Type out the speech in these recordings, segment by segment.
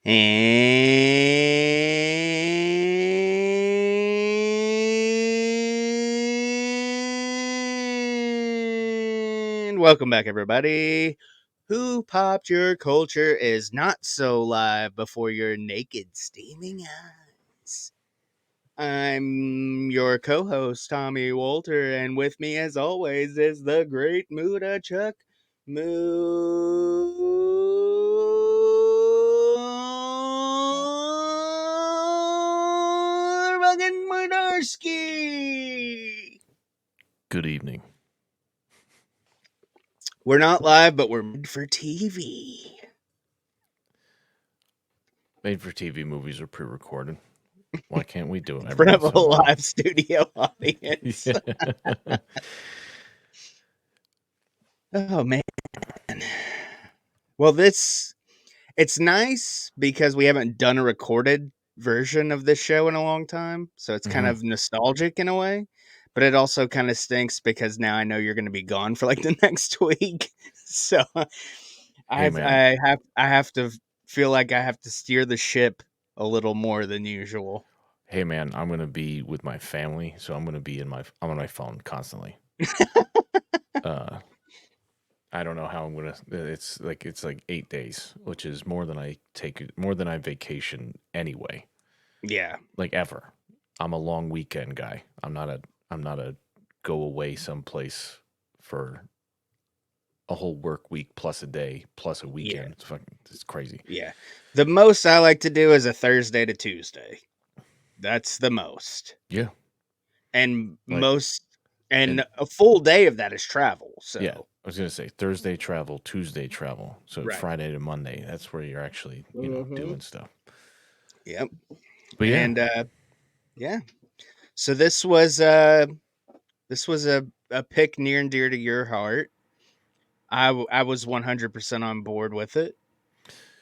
And welcome back, everybody. Who Popped Your Culture is not so live before your naked, steaming eyes. I'm your co host, Tommy Walter, and with me, as always, is the great Muda Chuck Murdarski. Good evening. We're not live, but we're made for TV. Made for TV movies are pre recorded. Why can't we do it In every front of once a in a while? live studio audience. Yeah. Oh man. Well, it's nice because we haven't done a recorded version of this show in a long time, so it's kind hmm of nostalgic in a way. But it also kind of stinks because now I know you're going to be gone for like the next week. So Hey, man. I have to feel like I have to steer the ship a little more than usual. Hey, man. I'm gonna be with my family, so I'm gonna be I'm on my phone constantly. Uh, I don't know how I'm gonna. It's like 8 days, which is more than I vacation anyway. Yeah. Like ever. I'm a long weekend guy. I'm not a go away someplace for a whole work week plus a day plus a Yeah. weekend. It's crazy. Yeah. The most I like to do is a Thursday to Tuesday. That's the most. Yeah. And Like most and and a full day of that is travel. yeah, So, I was gonna say Thursday travel, Tuesday travel. So right. Friday to Monday, that's where you're actually, Mhm. doing stuff. Yep. But yeah. And yeah. So this was a pick near and dear to your heart. I was 100% on board with it.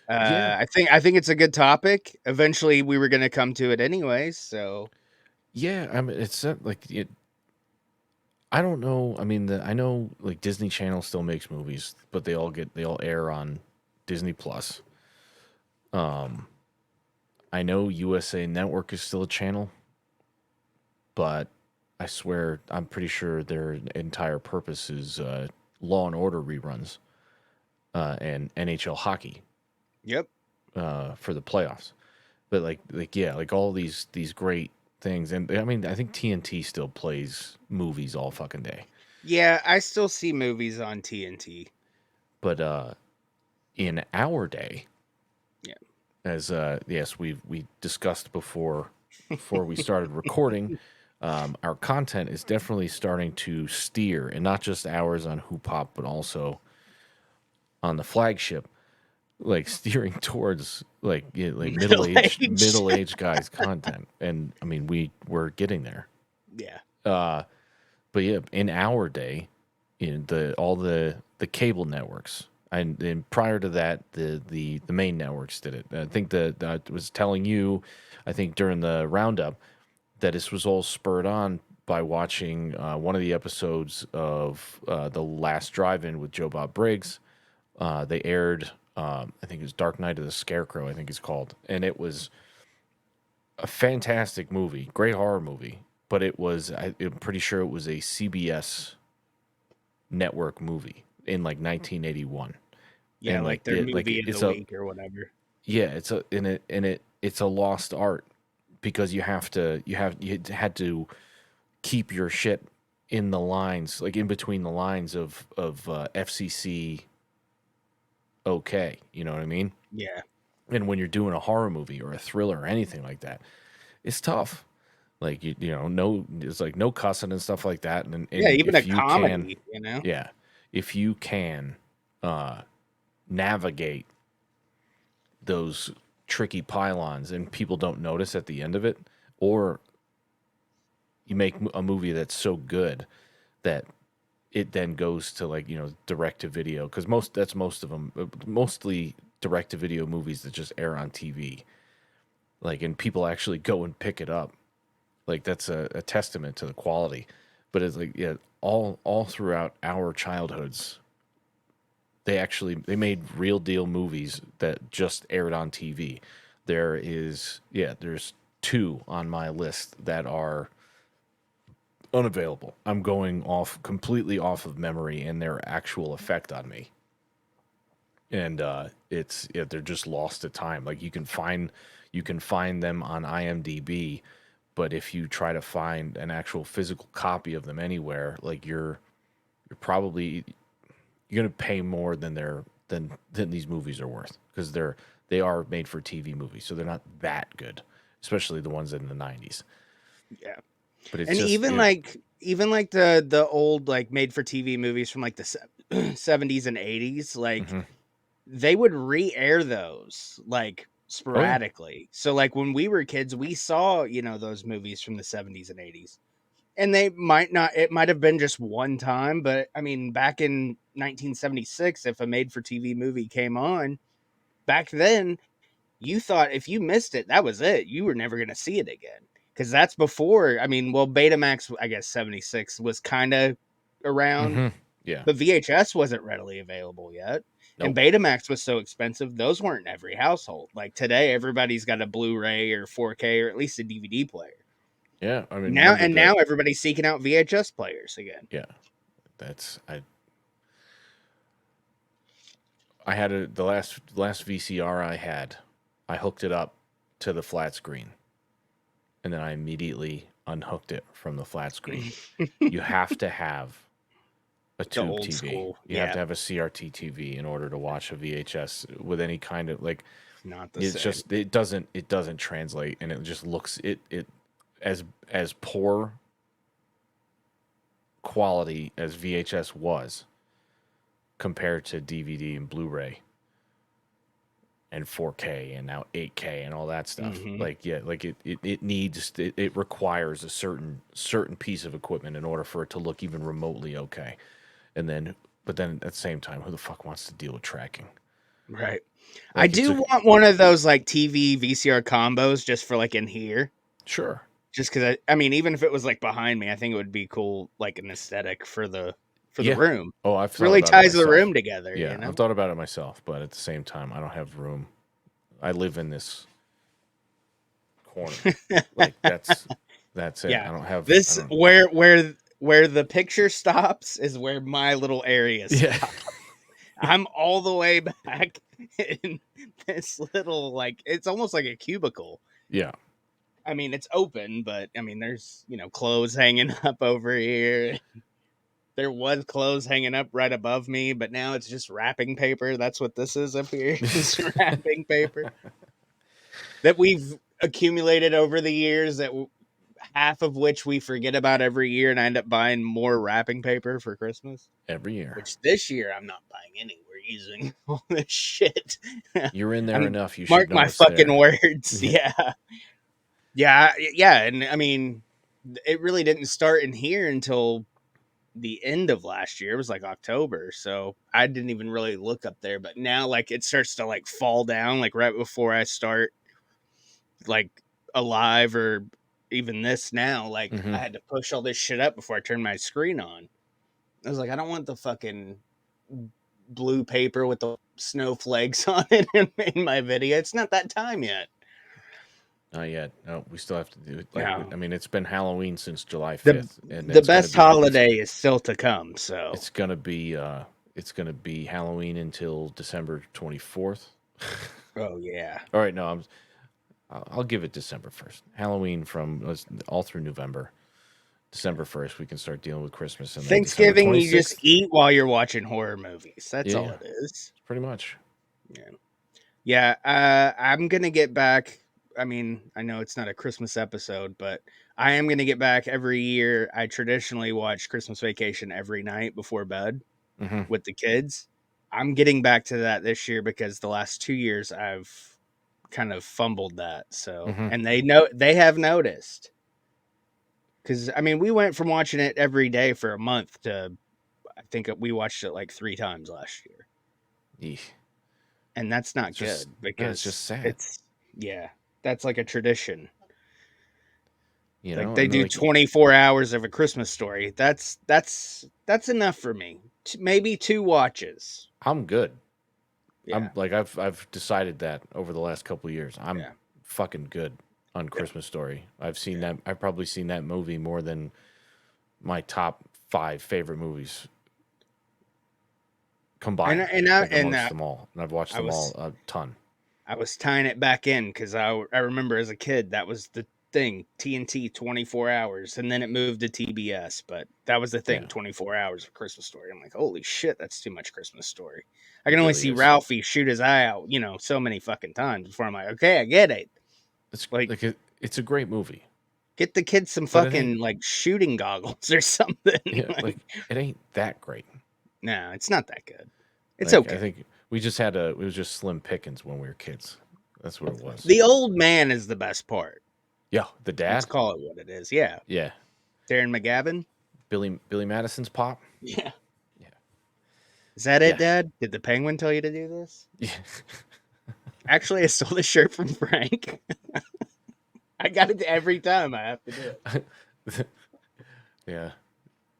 Yeah. I think it's a good topic. Eventually we were going to come to it anyways, so Yeah, I mean it's not like it I don't know. I mean I know like Disney Channel still makes movies, but they all air on Disney Plus. Um I know USA Network is still a channel, but I swear I'm pretty sure their entire purpose is Law and Order reruns and NHL hockey yep. for the playoffs. But like yeah, like all these great things, and I mean I think TNT still plays movies all fucking day. Yeah, I still see movies on TNT. But in our day, Yeah. as yes we discussed before we started recording, our content is definitely starting to steer, and not just ours on Hoop Hop, but also on the flagship, like steering towards like like Middle age. middle aged guys content, and I mean we're getting there. Yeah. Uh, but yeah, in our day, the all the cable networks, and prior to that, the main networks did it. I think that I was telling you, I think during the roundup, that this was all spurred on by watching one of the episodes of the Last Drive-In with Joe Bob Briggs. They aired, I think it was Dark Knight of the Scarecrow, I think it's called, and it was a fantastic movie, great horror movie. But I'm pretty sure it was a CBS network movie in like 1981, Yeah, and like like their like movie of the it's a week or whatever. yeah, it's a lost art because you had to keep your shit in the lines, like in between the lines of FCC. Okay, you know what I mean? Yeah. And when you're doing a horror movie or a thriller or anything like that, it's tough. Like no, it's like no cussing and stuff like that. Yeah, And even a if you can, comedy, you know? yeah, if you can uh, navigate those tricky pylons and people don't notice at the end of it, or you make a movie that's so good that it then goes to like direct to video, because most of them, mostly direct to video movies that just air on TV, like, and people actually go and pick it up. Like that's a testament to the quality. But it's like, yeah, all throughout our childhoods, they made real deal movies that just aired on TV. There's two on my list that are unavailable. I'm going off completely off of memory and their actual effect on me. And they're just lost to time. Like you can find them on IMDb, but if you try to find an actual physical copy of them anywhere, like you're probably you're gonna pay more than than these movies are worth, because they are made for TV movies, so they're not that good, especially the ones in the '90s. Yeah. But it's And just even like the old like made for TV movies from like the 70s and 80s, like hmm they would re-air those like oh yeah, sporadically. So like when we were kids, we saw, those movies from the 70s and 80s. And they might not it might have been just one time, but I mean back in 1976, if a made for TV movie came on, back then you thought if you missed it, that was it. You were never going to see it again. Because that's before, I mean, well, Betamax, I guess 76 was kind of around, hmm yeah, but VHS wasn't readily available yet. And nope, Betamax was so expensive, those weren't in every household. Like today, everybody's got a Blu ray or 4K or at least a DVD player. yeah. I mean, Now, remember and now everybody's seeking out VHS players again. yeah, that's I had the last VCR I had, I hooked it up to the flat screen, and then I immediately unhooked it from the flat screen. You have to have a The tube old TV. school. You have Yeah, to have a CRT TV in order to watch a VHS with any kind of like. not the It's same. just it doesn't translate, and it just looks it as poor quality as VHS was compared to DVD and Blu-ray and 4K and now 8K and all that stuff. Hmm. Like yeah, like it needs it requires a certain piece of equipment in order for it to look even remotely okay. And then but then at the same time, who the fuck wants to deal with tracking? Right. I Like do want one of those like TV VCR combos just for like in here. sure. Just because I mean, even if it was like behind me, I think it would be cool, like an aesthetic for the Yeah. room. Oh, I've thought Really about it ties the myself. room together, Yeah, you I've know. thought about it myself, but at the same time, I don't have room. I live in this corner. Like that's it. Yeah, I this don't where the picture stops is where my little area Yeah. stops. I'm all the way back in this little like it's almost like a cubicle. Yeah. I mean, it's open, but I mean, there's clothes hanging up over here. There was clothes hanging up right above me, but now it's just wrapping paper. That's what this is up here. Is wrapping paper that we've accumulated over the years. Half of which we forget about every year, and I end up buying more wrapping paper for Christmas. Every year. Which this year I'm not buying any. We're using all this shit. You're in there I'm enough, you should mark know my it's fucking there. words. Yeah, yeah, and I mean, it really didn't start in here until the end of last year. It was like October, so I didn't even really look up there. But now, like, it starts to like fall down, like right before I start, like alive or even this now. Like, I hmm had to push all this shit up before I turned my screen on. I was like, I don't want the fucking blue paper with the snowflakes on it in my video. It's not that time yet. Not yet. No, we still have to do it. Like, Yeah. I mean, it's been Halloween since July The 5th, and the best holiday is still to come. So it's gonna be it's gonna be Halloween until December 24th. oh yeah. All right, no, I'll give it December 1st. Halloween from all through November. December 1st, we can start dealing with Christmas, and then December Thanksgiving you just 26th. eat while you're watching horror movies. That's Yeah, all yeah, it is. pretty much. Yeah. Yeah, I'm gonna get back. I mean, I know it's not a Christmas episode, but I am gonna get back every year. I traditionally watch Christmas Vacation every night before bed hmm with the kids. I'm getting back to that this year because the last 2 years I've kind of fumbled that. So, hmm and they have noticed because I mean, we went from watching it every day for a month to I think we watched it like 3 times last year, and that's not It's just good no, it's because just sad, it's yeah, that's like a tradition. you Like know. they And do like 24 hours of a Christmas story. That's enough for me. Maybe two watches. I'm good. Yeah, I'm like I've decided that over the last couple of years. I'm yeah, fucking good on yeah, Christmas Story. yeah. I've probably seen that movie more than my top 5 favorite movies And combined, and I like and amongst them all. And I've watched I them all was a ton. I was tying it back in because I remember as a kid that was the thing, TNT 24 hours, and then it moved to TBS, but that was the thing, Yeah, 24 hours of Christmas Story. I'm like, holy shit, that's too much Christmas Story. I it can only really see is. Ralphie shoot his eye out, so many fucking times before I'm like, okay, I get it. It's Like, like it's a great movie, get the kids some but it ain't. fucking like shooting goggles or something. Yeah, Like, like it ain't that great. no, it's not that good. It's Like I okay. think we just had a it was just slim pickings when we were kids. That's what it was. The old man is the best part. Yeah, the Let's dad. call it what it is. Yeah. Yeah, Darren McGavin. Billy Madison's pop. Yeah. Yeah, Is that it, yeah, Dad? Did the penguin tell you to do this? yeah. Actually, I stole this shirt from Frank. I got it every time I have to do it. Yeah.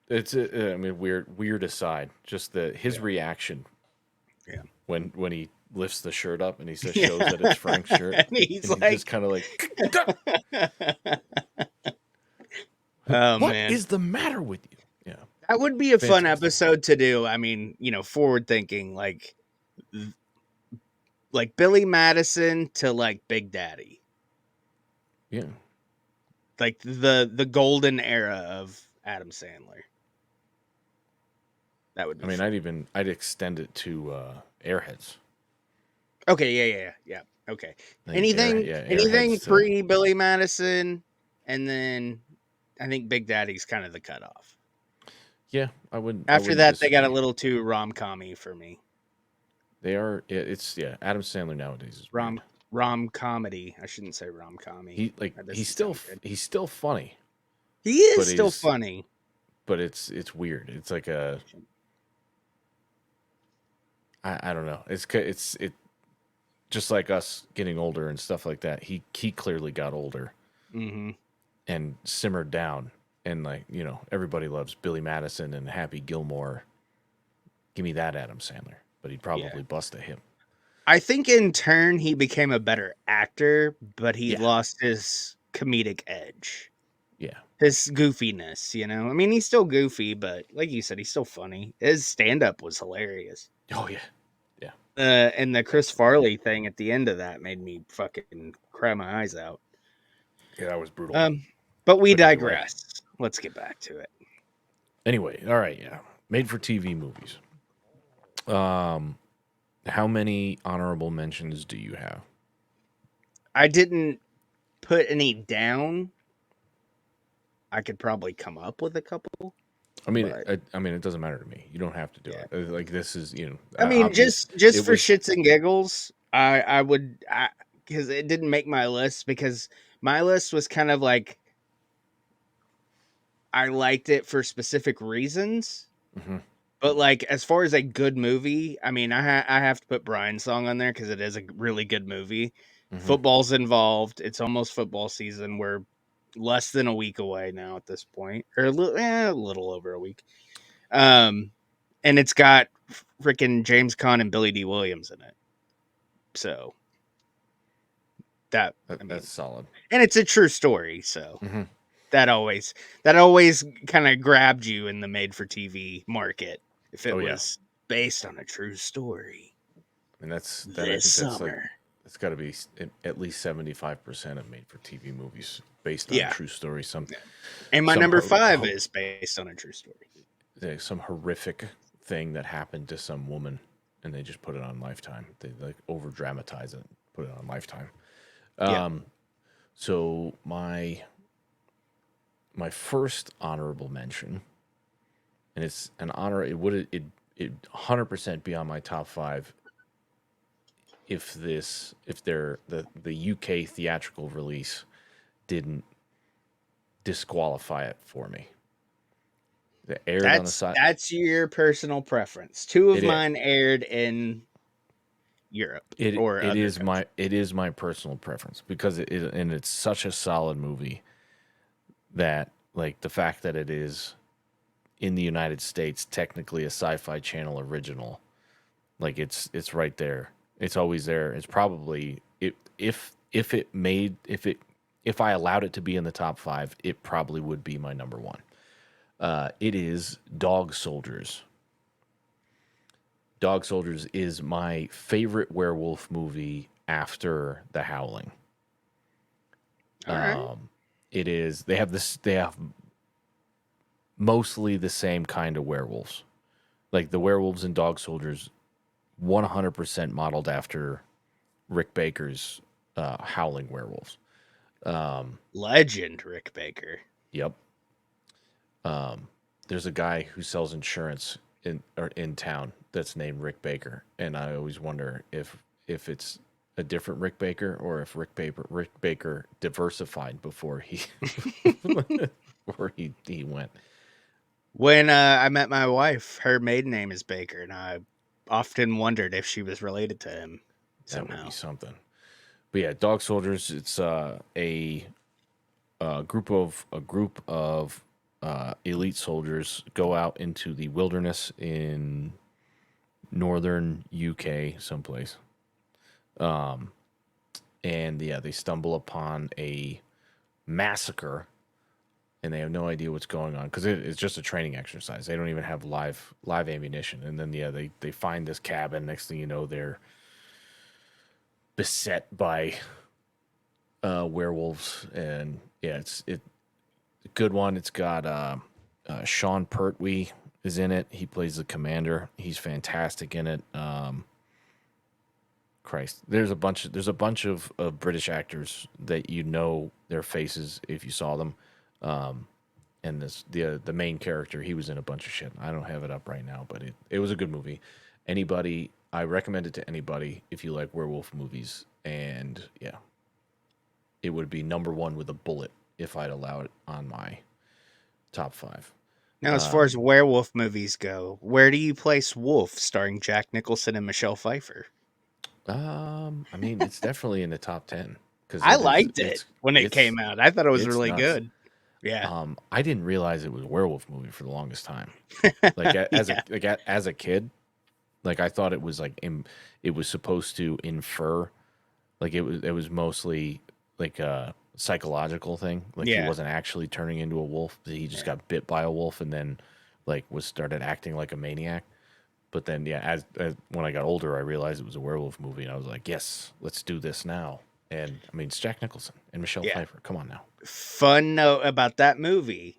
It's I mean weird aside. Just the his Yeah. reaction Yeah. when he lifts the shirt up and he just shows Yeah. that it's Frank's shirt And he's and he's just like, kind of like, oh, what man. is the matter with you? Yeah, That would be a fun fantastic. episode to do. I mean, forward thinking, like Billy Madison to like Big Daddy, Yeah, like the golden era of Adam Sandler. That would I be mean fun. I'd extend it to Airheads. Okay, yeah. Okay. I think Anything Airheads to pre Billy Madison, and then I think Big Daddy's kind of the cutoff. yeah I After wouldn't that, they got a disagree. little too rom-commy for me. They are it's yeah Adam Sandler nowadays is weird. Rom comedy. I shouldn't say rom-commy. That doesn't sound good. He's still funny, He is but still he's funny. but it's weird. It's like a I don't know. It just like us getting older and stuff like that. He clearly got older Hmm. and simmered down, and like everybody loves Billy Madison and Happy Gilmore. Give me that Adam Sandler, but he'd Yeah. probably bust a hip. I think in turn he became a better actor, but he Yeah, lost his comedic edge. yeah, His goofiness. I mean, he's still goofy, but like you said, he's still funny. His stand-up was hilarious. oh yeah, yeah. And the Chris Farley thing at the end of that made me fucking cry my eyes out. Yeah, that was brutal. Um, but we But anyway, digress. Let's get back to it. all right, yeah. Made for TV movies. Um, how many honorable mentions do you have? I didn't put any down. I could probably come up with a couple, but I mean, it doesn't matter to me. You don't have to do yeah. it. Like this is, I mean, obvious. just It for was, shits and giggles, I would, because it didn't make my list, because my list was kind of like I liked it for specific reasons. mhm, But like as far as a good movie, I mean, I have to put Brian's Song on there because it is a really good movie. mhm. Football's involved. It's almost football season. We're less than a week away now at this point, or a little over a week. Um, and it's got freaking James Caan and Billy D. Williams in it. So that I That's mean, solid. and it's a true story. So Hmm. that always that always kind of grabbed you in the made for TV market if it Oh yeah, was based on a true story. and I This think that's like summer. it's got to be at least 75% of made for TV movies based on Yeah. true stories. Yeah. And my Some number 5 is based on a true story. some horrific thing that happened to some woman, and they just put it on Lifetime. They like over dramatize it, put it on Lifetime. Yeah. So my first honorable mention, and it's an honor. It 100% be on my top 5 if the UK theatrical release didn't disqualify it for me. It aired on the side. That's your personal preference. Two of It is. mine aired in Europe or other countries. It is my personal preference because and it's such a solid movie that like the fact that it is in the United States technically a Sci-Fi Channel original, Like it's right there. It's always there. It's probably it if it made if I allowed it to be in the top five, it probably would be my number one. It is Dog Soldiers. Dog Soldiers is my favorite werewolf movie after The Howling. All right. It is they have this they have mostly the same kind of werewolves. Like the werewolves in Dog Soldiers 100% modeled after Rick Baker's Howling Werewolves. Legend Rick Baker. Yep. There's a guy who sells insurance in town that's named Rick Baker, and I always wonder if it's a different Rick Baker or if Rick Baker diversified before he before he went. When I met my wife, her maiden name is Baker, and I often wondered if she was related to him That would somehow. be something. But yeah, Dog Soldiers. It's a group of elite soldiers go out into the wilderness in northern UK, someplace. And yeah, they stumble upon a massacre, and they have no idea what's going on because it's just a training exercise. They don't even have live ammunition. And then yeah, they find this cabin. Next thing you know, they're beset by werewolves, and yeah, it's a good one. It's got Sean Pertwee is in it. He plays the commander. He's fantastic in it. Christ, there's a bunch of British actors that you know their faces if you saw them. And the main character, he was in a bunch of shit. I don't have it up right now, but it was a good movie. I recommend it to anybody if you like werewolf movies. And yeah, it would be number one with a bullet if I'd allow it on my top five. Now, as far as werewolf movies go, where do you place Wolf, starring Jack Nicholson and Michelle Pfeiffer? I mean, it's definitely in the top 10 because I liked it when it it's came out. I thought it was it's really nuts. good. Yeah. I didn't realize it was a werewolf movie for the longest time. Like Yeah. as a kid, like I thought it was it was supposed to infer, like it was mostly like a psychological thing. Like he Yeah. wasn't actually turning into a wolf. He just got bit by a wolf and then like was started acting like a maniac. But then yeah, as when I got older, I realized it was a werewolf movie, and I was like, yes, let's do this now. And I mean, it's Jack Nicholson and Michelle Yeah. Pfeiffer. Come on now. Fun note about that movie.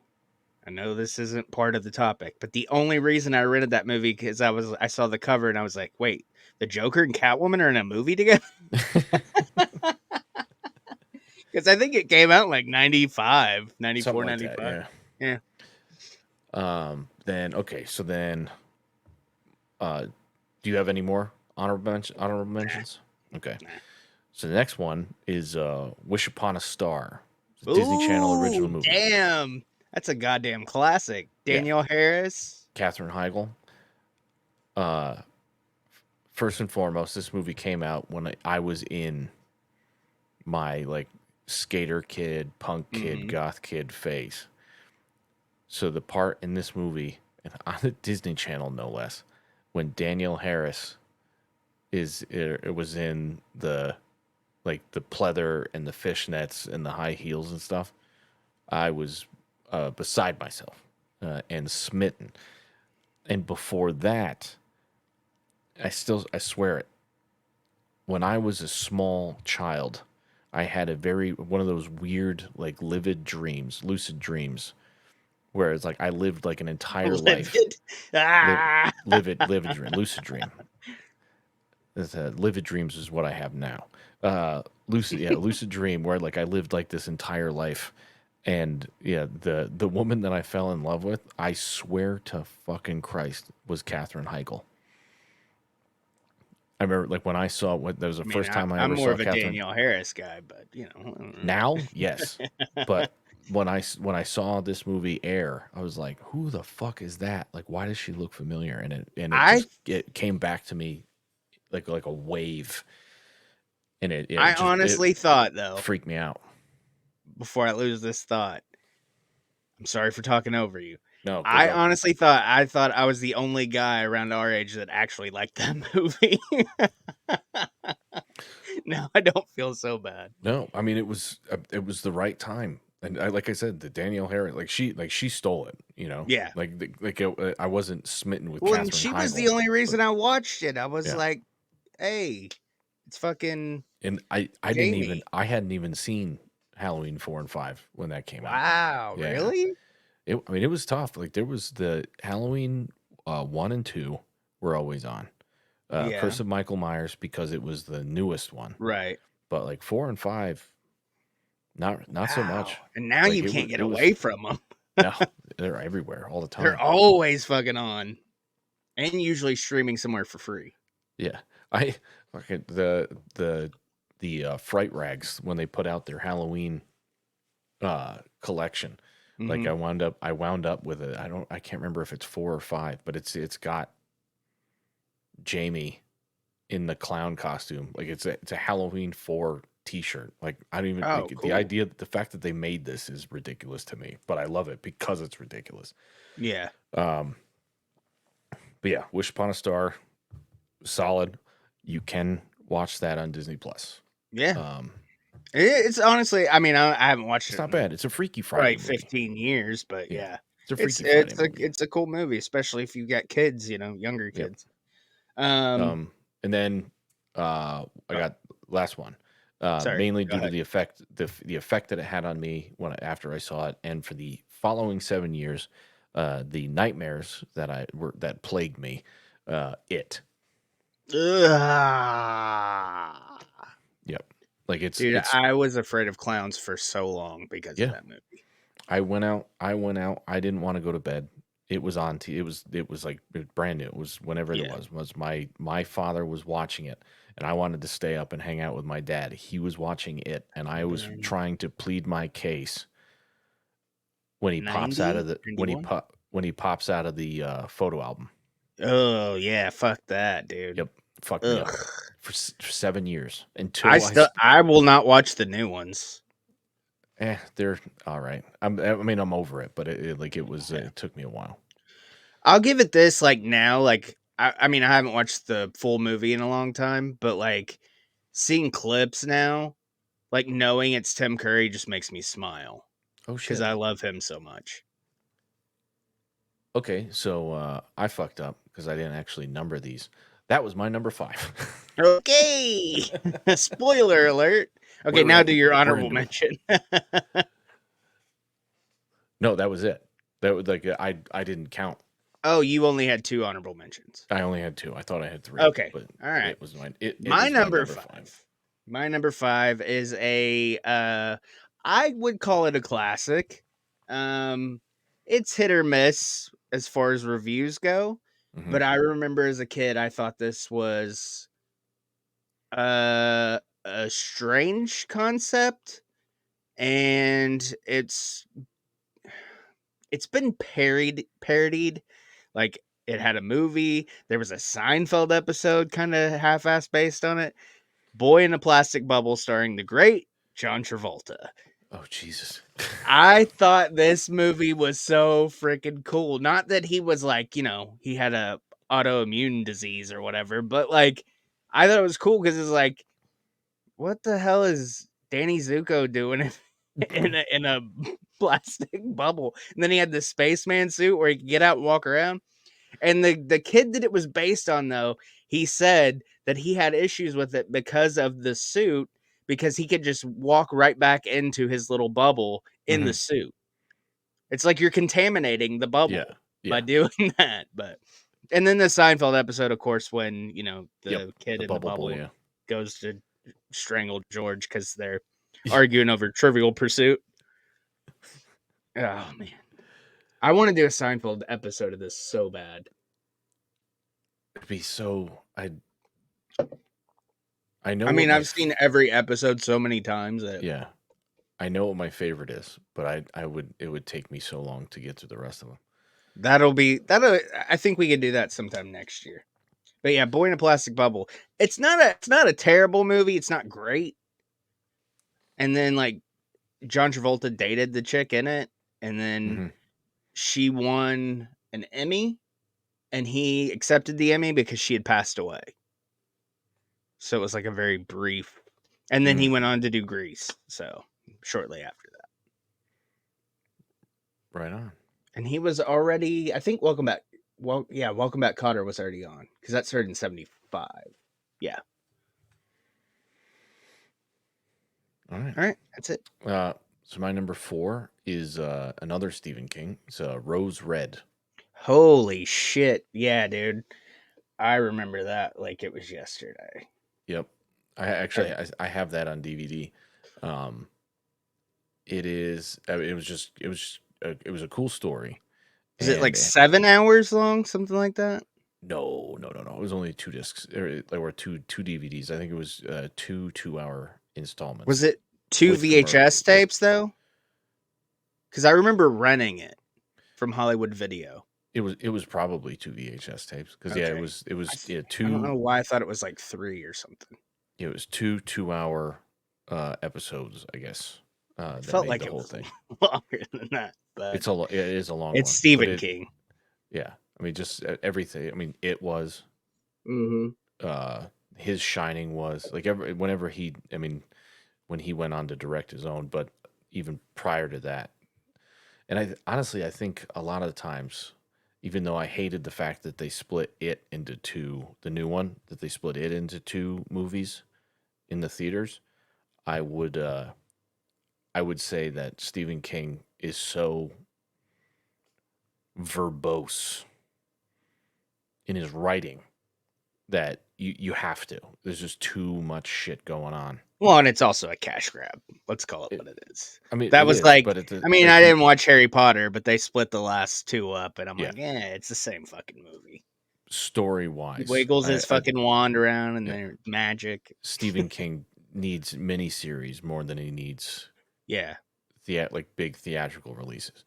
I know this isn't part of the topic, but the only reason I rented that movie because I saw the cover and I was like, wait, the Joker and Catwoman are in a movie together? Because I think it came out in like 95, 94, Something like that. 95. Yeah. Yeah. Then okay, so then do you have any more honorable mentions? Okay. Nah. So the next one is Wish Upon a Star. It's a Disney Channel original movie. Damn. That's a goddamn classic. Yeah. Danielle Harris. Katherine Heigl. First and foremost, this movie came out when I was in my like skater kid, punk kid, goth kid phase. So the part in this movie, and on the Disney Channel no less, when Danielle Harris it was in the like the pleather and the fishnets and the high heels and stuff, I was beside myself and smitten. And before that, I swear it. When I was a small child, I had one of those weird like lucid dreams, where it's like I lived like an entire life. Livid. Ah. Livid dream, lucid dream. Livid dreams is what I have now. Lucid dream where like I lived like this entire life, and yeah, the woman that I fell in love with, I swear to fucking Christ, was Katherine Heigl. I remember like when I saw what that was the first time I I'm ever more saw of a Katherine. Danielle Harris guy, but you know. Now, yes, but when I saw this movie air, I was like, "Who the fuck is that? Like, why does she look familiar?" And it came back to me like a wave, and I it honestly thought though, freaked me out. before I lose this thought, I'm sorry for talking over you. No, good I luck. honestly thought I was the only guy around our age that actually liked that movie. No, I don't feel so bad. No, I mean it was the right time, and like I said, the Danielle Harris, she stole it, you know, Yeah. I wasn't smitten with Well, and Katherine she was the Heigl, only but reason I watched it. I was yeah, like, "Hey, it's fucking and Jamie." I hadn't even seen Halloween 4 and 5 when that came out. Wow, Yeah, really? I mean it was tough. Like there was the Halloween 1 and 2 were always on. Yeah. Curse of Michael Myers because it was the newest one, Right. but like 4 and 5, not so Wow. much. And now Like you can't get it was away from them. no, they're everywhere all the They're time. always fucking on, and usually streaming somewhere for free. Yeah, I fucking Fright Rags when they put out their Halloween collection. Like Mhm. I wound up with a I can't remember if it's 4 or 5, but it's got Jamie in the clown costume. Like it's a Halloween 4 T-shirt. Like I don't even Oh, like cool. the fact that they made this is ridiculous to me, but I love it because it's ridiculous. Yeah. Um, but yeah, Wish Upon a Star, solid. You can watch that on Disney Plus. Yeah. Um, It's honestly, I mean, I haven't watched it's it not in bad. It's a Freaky Friday probably movie. 15 years, but Yeah, yeah. it's a It's Freaky Friday movie. it's a cool movie, especially if you got kids, younger Yep. kids. Um, And then I oh, got last one. sorry. Mainly Go due to ahead. the effect that it had on me after I saw it, and for the following 7 years, the nightmares that plagued me. It. Ugh. Yep. Like Dude, it's I was afraid of clowns for so long because of yeah. that movie. I went out. I didn't want to go to bed. It was on. It was like brand new. It was whenever it Yeah. was. My father was watching it, and I wanted to stay up and hang out with my dad. He was watching it, and I was Been trying to plead my case when he pops out of 90, the 91. when he pops out of the photo album. Oh, yeah. Fuck that, dude. Yep, fucked me up Ugh. for 7 years until I will not watch the new ones. they're all right. I mean, I'm over it, but it was Yeah. it took me a while. I'll give it this like now, like I mean, I haven't watched the full movie in a long time, but like seeing clips now, like knowing it's Tim Curry just makes me smile Oh because shit. I love him so much. Okay, so I fucked up because I didn't actually number these. That was my number 5. Okay. Spoiler alert. Okay, we're now do in. your We're honorable into it. mention. No, that was it. That was like I didn't count. Oh, you only had two honorable mentions. I only had 2. I thought I had 3, Okay. but All right. it was mine. It My is my number number 5. 5. My number 5 is a I would call it a classic. Um it's hit or miss as far as reviews go, Hmm. but I remember as a kid I thought this was a strange concept, and it's been parodied. Like it had a movie, there was a Seinfeld episode kind of half-ass based on it. Boy in a Plastic Bubble starring the great John Travolta. Oh Jesus. I thought this movie was so freaking cool. Not that he was like, he had a autoimmune disease or whatever, but like I thought it was cool because it's like, what the hell is Danny Zuko doing in a plastic bubble? And then he had the spaceman suit where he could get out and walk around. And the kid that it was based on, though, he said that he had issues with it because of the suit, because he could just walk right back into his little bubble in the Hmm. suit. It's like you're contaminating the Yeah. bubble by Yeah. doing that. But and then the Seinfeld episode, of course, when Yep. the kid The in the bubble boy. bubble Yeah. goes to strangle George because they're arguing over Trivial Pursuit. Oh man, I want to do a Seinfeld episode of this so bad. It'd be so. I know I what mean, I've seen every episode so many times that yeah. I know what my favorite is, but it would take me so long to get through the rest of them. that'll. I think we can do that sometime next year. But yeah, Boy in a Plastic Bubble. It's not a terrible movie. It's not great. And then like John Travolta dated the chick in it, and then Hmm. she won an Emmy, and he accepted the Emmy because she had passed away. So it was like a very brief. And then he went on to do Grease. So shortly after that. Right on. And he was already, I think, Welcome Back. Well, yeah, Welcome Back Kotter was already on because that started in 75. Yeah. All right. All right. That's it. So my number 4 is another Stephen King. It's Rose Red. Holy shit. Yeah, dude. I remember that like it was yesterday. Yep. I have that on DVD. It is. It was just. It was a cool story. Is it like And 7 hours long? Something like that? no. It was only 2 discs. There were two DVDs. I think it was 2 2-hour installments. Was it 2 with VHS tapes though? Because I remember renting it from Hollywood Video. It was probably 2 VHS tapes because yeah, Okay. it was I don't two. know why I thought it was like 3 or something. It was 2 2-hour episodes, I guess. It That felt made like the it whole was thing. longer than that, but It is a long it's one. Stephen King. Yeah, I mean, just everything. I mean, it was. Mm-hmm. His Shining was like whenever he. I mean, when he went on to direct his own, but even prior to that, and I think a lot of the times, even though I hated the fact that they split it into two, the new one that they split it into 2 movies in the theaters, I would say that Stephen King is so verbose in his writing that you have to. There's just too much shit going on. Well, and it's also a cash grab. Let's call it what it is. I mean, That it was is, like, but it's I mean, like I didn't watch Harry Potter, but they split the last 2 up, and I'm yeah, like, it's the same fucking movie. story He wise, wiggles his fucking wand around, and yeah, then magic. Stephen King needs miniseries more than he needs Yeah. like big theatrical releases.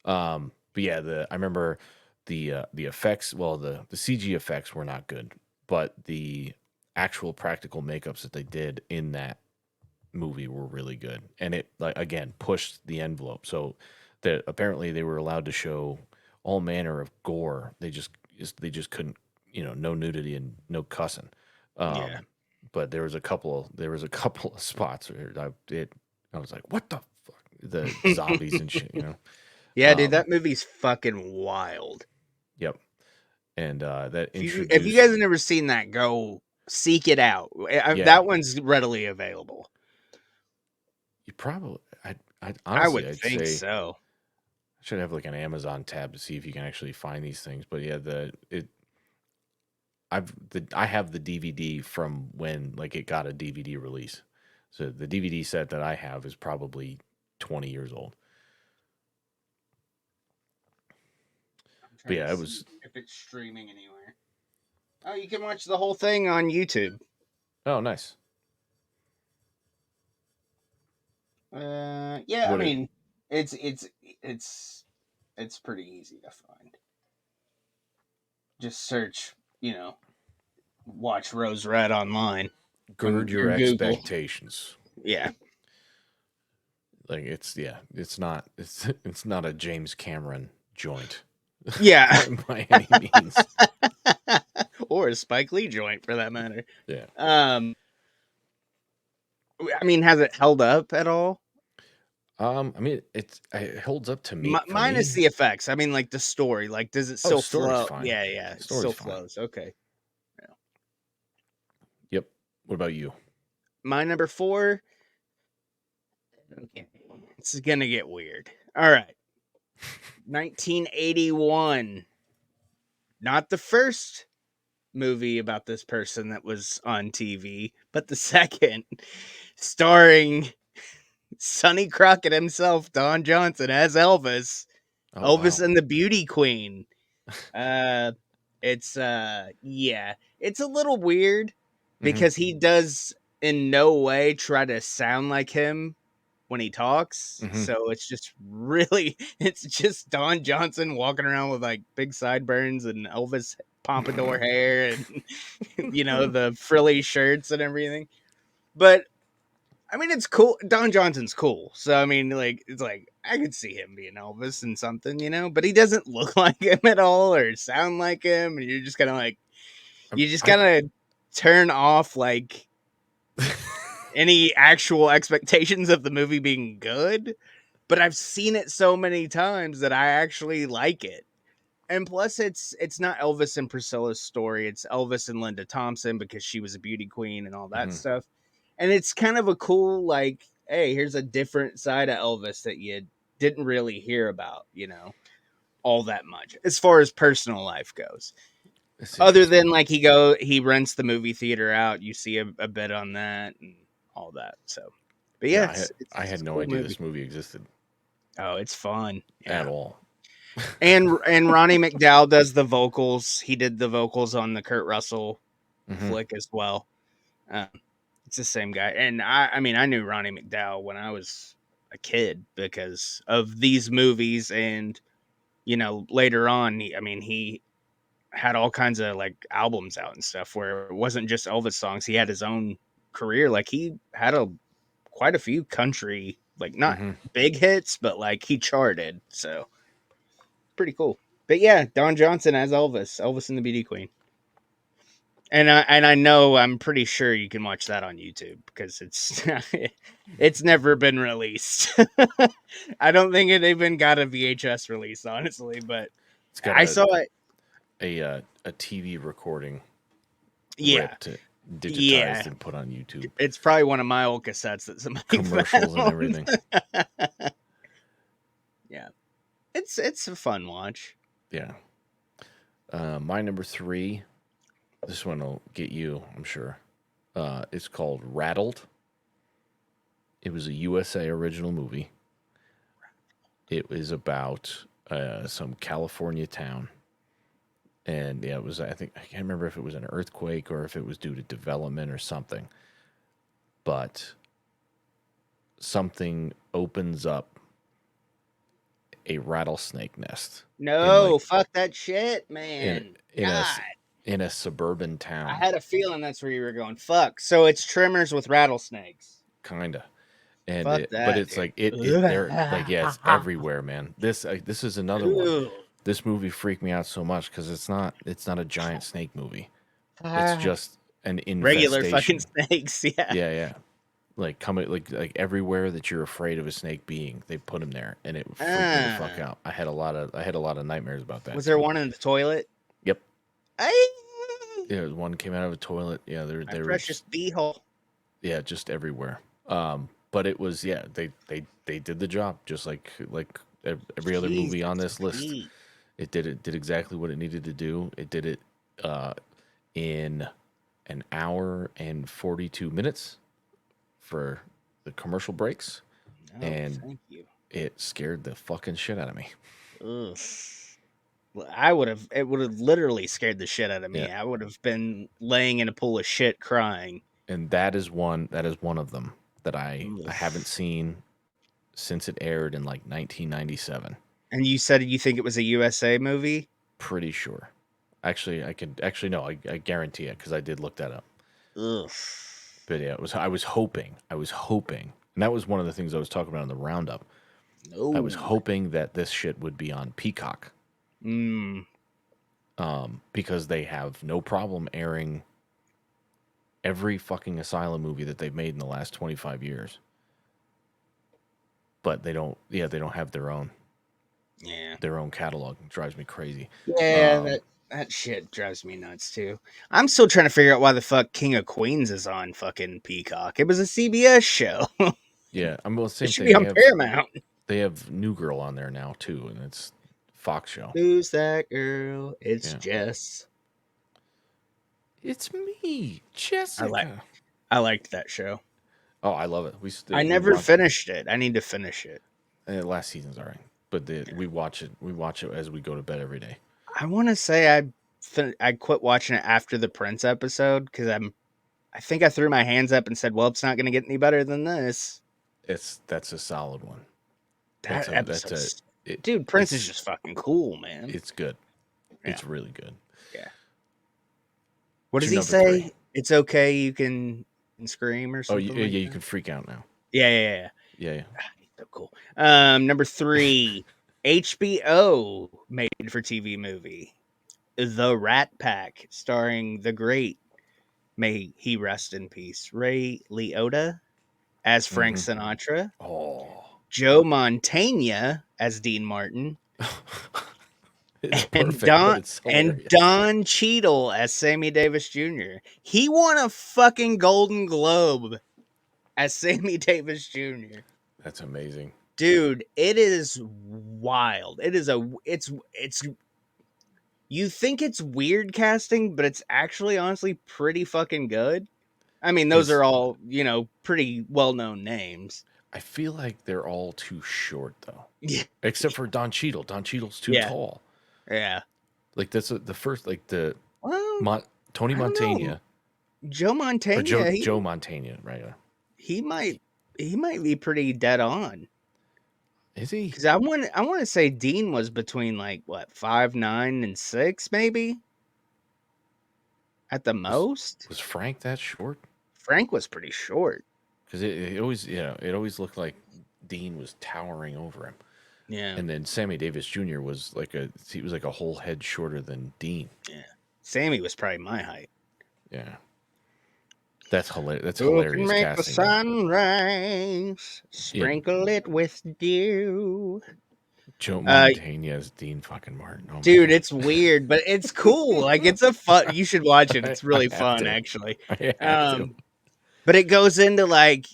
But yeah, I remember the effects. Well, the CG effects were not good, but the actual practical makeups that they did in that movie were really good, and it like again pushed the envelope. So that apparently they were allowed to show all manner of gore. They just couldn't, no nudity and no cussing. Yeah. But there was a couple of spots where I was like, what the fuck, the zombies and shit, Yeah, dude, Um, that movie's fucking wild. yep. And that If you introduced, guys have never seen that, go seek it out. yeah, That one's readily available. you probably, I I honestly, would I'd think say so. I should have like an Amazon tab to see if you can actually find these things. But yeah, I have the DVD from when like it got a DVD release. So the DVD set that I have is probably 20 years old. But yeah, it was. If it's streaming anywhere. Oh, you can watch the whole thing on YouTube. Oh, nice. Yeah, I What it? mean, it's it's pretty easy to find. Just search, watch Rose Red online on Gird your your Google. expectations. Yeah. Like it's not it's not a James Cameron joint. Yeah. by any means. Or a Spike Lee joint for that matter. Yeah. I mean, has it held up at all? I mean, it holds up to me for Minus me. the effects. I mean, like the story. Like, does it Oh, still story's flow? fine. Yeah, yeah. It Story's still fine. flows. Okay. Yep. What about you? My number 4. Okay. This is gonna get weird. All right. 1981. Not the first movie about this person that was on TV, but the second, starring Sonny Crockett himself, Don Johnson as Elvis. Oh Elvis wow. and the Beauty Queen. It's yeah, it's a little weird Mhm. because he does in no way try to sound like him when he talks. Mhm. So it's just really it's just Don Johnson walking around with like big sideburns and Elvis pompadour hair and the frilly shirts and everything. But I mean, it's cool. Don Johnson's cool. So, I mean, like, it's like, I could see him being Elvis and something, you know, but he doesn't look like him at all or sound like him. And you're just kind of like, you just I kind of turn off, like, any actual expectations of the movie being good. But I've seen it so many times that I actually like it. And plus, it's not Elvis and Priscilla's story. It's Elvis and Linda Thompson because she was a beauty queen and all that Mhm. stuff. And it's kind of a cool, like, hey, here's a different side of Elvis that you didn't really hear about, you know, all that much as far as personal life goes. It's Other interesting. than like he rents the movie theater out, you see a bit on that and all that. So, but yeah, Yeah, I it's had a no cool idea movie. this movie existed Oh, it's fun. at Yeah. all. And Ronnie McDowell does the vocals. He did the vocals on the Kurt Russell Hmm. flick as well. Um, it's the same guy, and I mean, I knew Ronnie McDowell when I was a kid because of these movies, and you know, later on, he had all kinds of like albums out and stuff where it wasn't just Elvis songs. He had his own career. Like he had quite a few country, like not Hmm. big hits, but like he charted. So pretty cool. But yeah, Don Johnson as Elvis and the Beauty Queen. And I know I'm pretty sure you can watch that on YouTube because it's never been released. I don't think it even got a VHS release, honestly, but It's got I saw it. a TV recording Yeah, ripped, yeah. digitized, and put on YouTube. It's probably one of my old cassettes that somebody Commercials and found. everything. Yeah, it's a fun watch. Yeah. My number three. This one will get you, I'm sure. It's called Rattled. It was a USA original movie. It was about some California town, and yeah, it was. I think I can't remember if it was an earthquake or if it was due to development or something. But something opens up a rattlesnake nest in No, like fuck that shit, in man. in a God, in a suburban I town, had a feeling that's where you were going. Fuck. So it's trimmers with rattlesnakes. kinda. And Fuck but that, it's dude. like it they're like, yeah, it's everywhere, man. This is another one. Ooh. This movie freaked me out so much because it's not a giant snake movie. It's just an Regular fucking infestation. snakes, yeah. Yeah, yeah. Like coming like everywhere that you're afraid of a snake being, they put him there, and it freaked me the fuck Uh, out. I had a lot of nightmares about that. was there one in the toilet? Yep. I, Yeah, one came out of a toilet. Yeah, my they were precious beehole. yeah, just everywhere. But it was, yeah, they did the job just like every other movie on Jesus, this list. Pete. It did exactly what it needed to do. It did it uh, in an hour and 42 minutes for the commercial breaks, No, and thank you. it scared the fucking shit out of me. Ugh. I would have. It would have literally scared the shit out of Yeah, me. I would have been laying in a pool of shit crying. and that is one of them that I haven't Ugh. seen since it aired in like 1997. And you said you think it was a USA movie? Pretty sure. Actually, I could actually no, I guarantee it because I did look that up. Ugh. But yeah, it was. I was hoping, and that was one of the things I was talking about in the roundup. I was No. hoping that this shit would be on Peacock, Mm. because they have no problem airing every fucking asylum movie that they've made in the last 25 years. But they don't. Yeah, they don't have Yeah. their own catalog. It drives me crazy. Yeah, Um, that shit drives me nuts too. I'm still trying to figure out why the fuck King of Queens is on fucking Peacock. It was a CBS show. yeah, I'm well, It same should thing. be on Paramount. They have New Girl on there now too, and it's Fox show. Who's that girl? It's Yeah. Jess. It's me, I like Jessica. I liked that show. Oh, I love it. I We never watch finished it. I need to finish it. last season's alright, but we watch it. We watch it as we go to bed every day. I want to say I quit watching it after the Prince episode because I think I threw my hands up and said, "Well, it's not going to get any better than this." That's a solid one. That That's a episode's dude. Prince is it's just fucking cool, man. it's good. Yeah, It's really good. yeah. What It's does your he number three. say? It's okay. You can scream or Oh, something yeah, like you that. can freak out now. Yeah, yeah, yeah. Yeah, yeah. So cool. Number 3, HBO made for TV movie, The Rat Pack, starring the great, may he rest in peace, Ray Liotta as Frank Hmm. Sinatra, Oh, Joe Mantegna as Dean Martin, it's and perfect, but it's hilarious. Don Cheadle as Sammy Davis Jr. He won a fucking Golden Globe as Sammy Davis Jr. That's amazing. Dude, it is wild. It's you think it's weird casting, but it's actually honestly pretty fucking good. I mean, those Is are all, pretty well-known names. I feel like they're all too short though, Yeah. except for Don Cheadle. Don Cheadle's too Yeah. tall. Yeah. Like that's the first, like the Well, Tony I don't know. Montana Joe or Mantegna, Joe Montana, right? he might He, he might be pretty dead on. is he? Cuz I want to say Dean was between like what, 5'9" and 6 maybe at the Was most. was Frank that short? Frank was pretty short. Because it always, it always looked like Dean was towering over him, Yeah. and then Sammy Davis Jr. was he was like a whole head shorter than Dean. Yeah. Sammy was probably my height. Yeah, that's hilarious. That's Who can hilarious make the casting though. sun rise? Yeah, Sprinkle it with dew. Joe Uh, Montana as Dean fucking Martin. Oh my dude, god, it's weird, but it's cool. Like it's a fun. You should watch it. It's I really have fun, to. actually. I have to. Um, but it goes into like